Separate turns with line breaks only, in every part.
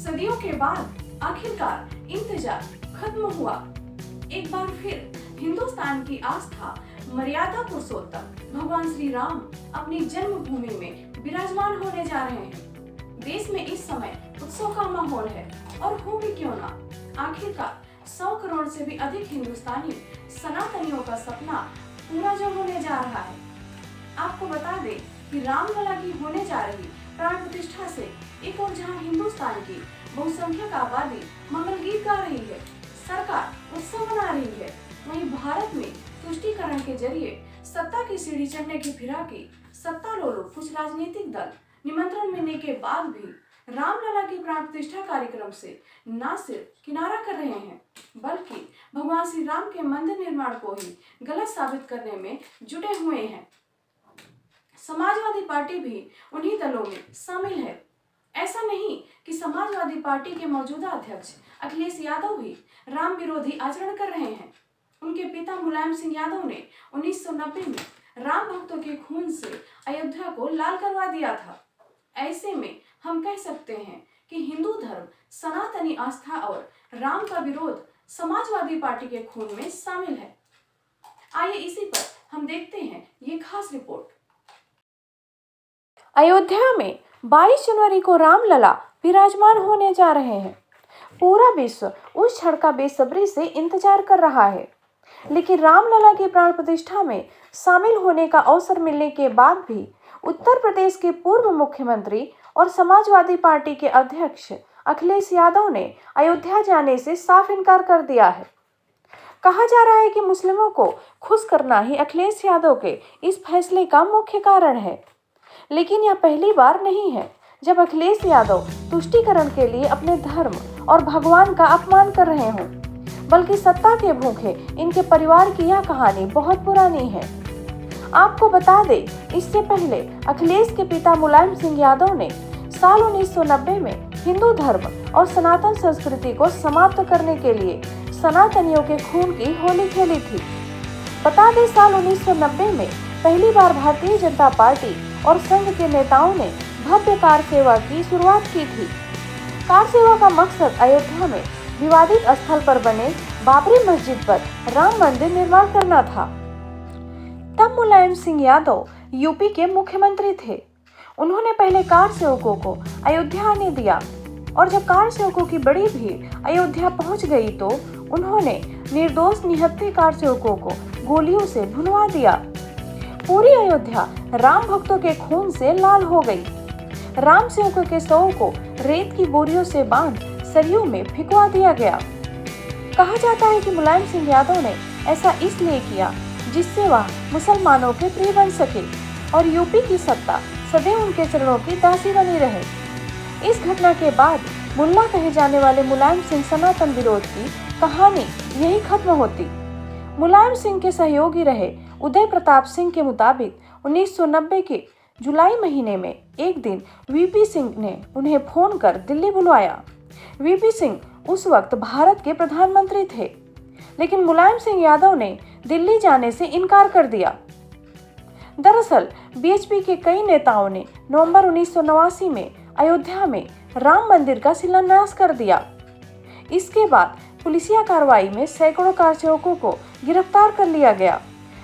सदियों के बाद आखिरकार इंतजार खत्म हुआ। एक बार फिर हिंदुस्तान की आस्था मर्यादा पुरुषोत्तम भगवान श्री राम अपनी जन्मभूमि में विराजमान होने जा रहे हैं। देश में इस समय उत्सव का माहौल है और हो भी क्यों ना। आखिरकार 100 करोड़ से भी अधिक हिंदुस्तानी सनातनियों का सपना पूरा जो होने जा रहा है। आपको बता दें कि रामलला की होने जा रही प्राण प्रतिष्ठा से एक और जहां हिंदुस्तान की बहुसंख्यक आबादी मंगल गीत गा रही है, सरकार उत्सव मना रही है, वहीं भारत में तुष्टीकरण के जरिए सत्ता की सीढ़ी चढ़ने की फिराकी सत्तारूढ़ कुछ राजनीतिक दल निमंत्रण मिलने के बाद भी रामलला की प्राण प्रतिष्ठा कार्यक्रम से न सिर्फ किनारा कर रहे हैं, बल्कि भगवान श्री राम के मंदिर निर्माण को ही गलत साबित करने में जुटे हुए हैं। समाजवादी पार्टी भी उन्हीं दलों में शामिल है। ऐसा नहीं कि समाजवादी पार्टी के मौजूदा अध्यक्ष अखिलेश यादव भी राम विरोधी आचरण कर रहे हैं। उनके पिता मुलायम सिंह यादव ने 1990 में राम भक्तों के खून से अयोध्या को लाल करवा दिया था। ऐसे में हम कह सकते हैं कि हिंदू धर्म, सनातनी आस्था और राम का विरोध समाजवादी पार्टी के खून में शामिल है। आइए इसी पर हम देखते हैं ये खास रिपोर्ट।
अयोध्या में 22 जनवरी को रामलला विराजमान होने जा रहे हैं। पूरा विश्व उस क्षण का बेसब्री से इंतजार कर रहा है, लेकिन रामलला की प्राण प्रतिष्ठा में शामिल होने का अवसर मिलने के बाद भी उत्तर प्रदेश के पूर्व मुख्यमंत्री और समाजवादी पार्टी के अध्यक्ष अखिलेश यादव ने अयोध्या जाने से साफ इनकार कर दिया है। कहा जा रहा है कि मुस्लिमों को खुश करना ही अखिलेश यादव के इस फैसले का मुख्य कारण है, लेकिन यह पहली बार नहीं है जब अखिलेश यादव तुष्टीकरण के लिए अपने धर्म और भगवान का अपमान कर रहे हों, बल्कि सत्ता के भूखे इनके परिवार की यह कहानी बहुत पुरानी है। आपको बता दें, इससे पहले अखिलेश के पिता मुलायम सिंह यादव ने साल 1990 में हिंदू धर्म और सनातन संस्कृति को समाप्त करने के लिए सनातनियों के खून की होली खेली थी। बता दें, साल 1990 में पहली बार भारतीय जनता पार्टी और संघ के नेताओं ने भव्य कार सेवा की शुरुआत की थी। कार सेवा का मकसद अयोध्या में विवादित स्थल पर बने बाबरी मस्जिद पर राम मंदिर निर्माण करना था। तब मुलायम सिंह यादव यूपी के मुख्यमंत्री थे। उन्होंने पहले कार सेवकों को अयोध्या आने दिया और जब कार सेवकों की बड़ी भीड़ अयोध्या पहुंच गई तो उन्होंने निर्दोष निहत्थे कार सेवकों को गोलियों से भुनवा दिया। पूरी अयोध्या राम भक्तों के खून से लाल हो गई। राम सेवकों के शवों को रेत की बोरियों से बांध सरयू में फिकवा दिया गया। कहा जाता है कि मुलायम सिंह यादव ने ऐसा इसलिए किया जिससे वह मुसलमानों के प्रिय बन सके और यूपी की सत्ता सदैव उनके चरणों की दासी बनी रहे। इस घटना के बाद मुल्ला कहे जाने वाले मुलायम सिंह सनातन विरोध की कहानी यही खत्म होती। मुलायम सिंह के सहयोगी रहे उदय प्रताप सिंह के मुताबिक 1990 के जुलाई महीने में एक दिन वीपी सिंह ने उन्हें फोन कर दिल्ली बुलवाया। वीपी सिंह उस वक्त भारत के प्रधानमंत्री थे, लेकिन मुलायम सिंह यादव ने दिल्ली जाने से इनकार कर दिया। दरअसल बीएचपी के कई नेताओं ने नवंबर 1989 में अयोध्या में राम मंदिर का शिलान्यास कर दिया। इसके बाद पुलिसिया कार्रवाई में सैकड़ों कारसेवकों को गिरफ्तार कर लिया गया।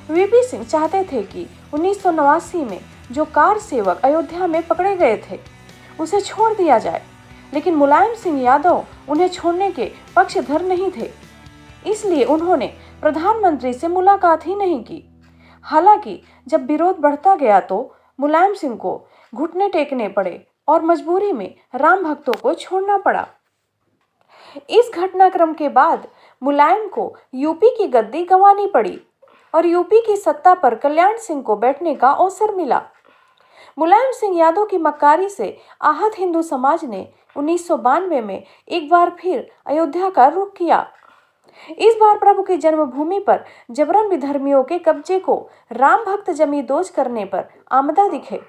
वीपी सिंह चाहते थे कि 1989 में जो कार सेवक अयोध्या में पकड़े गए थे उसे छोड़ दिया जाए, लेकिन मुलायम सिंह यादव उन्हें छोड़ने के पक्षधर नहीं थे, इसलिए उन्होंने प्रधानमंत्री से मुलाकात ही नहीं की। हालांकि जब विरोध बढ़ता गया तो मुलायम सिंह को घुटने टेकने पड़े और मजबूरी में राम भक्तों को छोड़ना पड़ा। इस घटनाक्रम के बाद मुलायम को यूपी की गद्दी गंवानी पड़ी और यूपी की सत्ता पर कल्याण सिंह को बैठने का अवसर मिला। मुलायम सिंह यादव की मक्कारी से आहत हिंदू समाज ने 1992 में एक बार फिर अयोध्या का रुख किया। इस बार प्रभु की जन्मभूमि पर जबरन विधर्मियों के कब्जे को राम भक्त जमी दोज करने पर आमदा दिखे।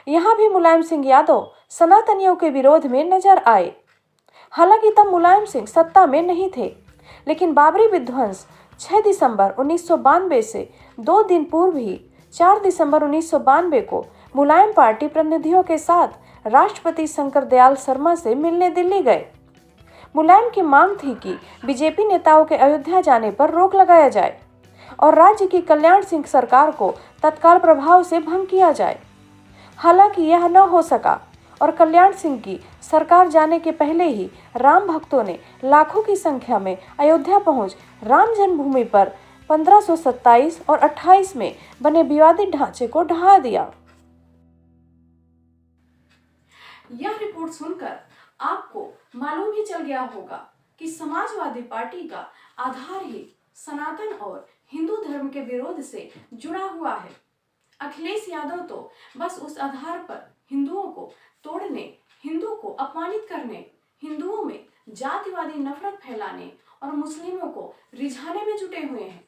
यहाँ भी मुलायम सिंह यादव सनातनियों के विरोध में नजर आए। हालांकि तब मुलायम सिंह सत्ता में नहीं थे, लेकिन बाबरी विध्वंस 6 दिसंबर 1992 से 2 दिन पूर्व ही 4 दिसंबर 1992 को मुलायम पार्टी प्रतिनिधियों के साथ राष्ट्रपति शंकर दयाल शर्मा से मिलने दिल्ली गए। मुलायम की मांग थी कि बीजेपी नेताओं के अयोध्या जाने पर रोक लगाया जाए और राज्य की कल्याण सिंह सरकार को तत्काल प्रभाव से भंग किया जाए। हालांकि यह न हो सका और कल्याण सिंह की सरकार जाने के पहले ही राम भक्तों ने लाखों की संख्या में अयोध्या पहुंच राम जन्मभूमि पर 1527 और 28 में बने विवादित ढांचे को ढहा दिया।
यह रिपोर्ट सुनकर आपको मालूम ही चल गया होगा कि समाजवादी पार्टी का आधार ही सनातन और हिंदू धर्म के विरोध से जुड़ा हुआ है। अखिलेश यादव तो बस उस आधार पर हिंदुओं को तोड़ने, हिंदू को अपमानित करने, हिंदुओं में जातिवादी नफरत फैलाने और मुस्लिमों को रिझाने में जुटे हुए हैं,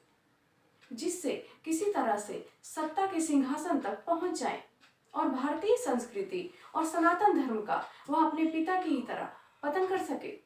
जिससे किसी तरह से सत्ता के सिंहासन तक पहुंच जाएं और भारतीय संस्कृति और सनातन धर्म का वह अपने पिता की ही तरह पतन कर सके।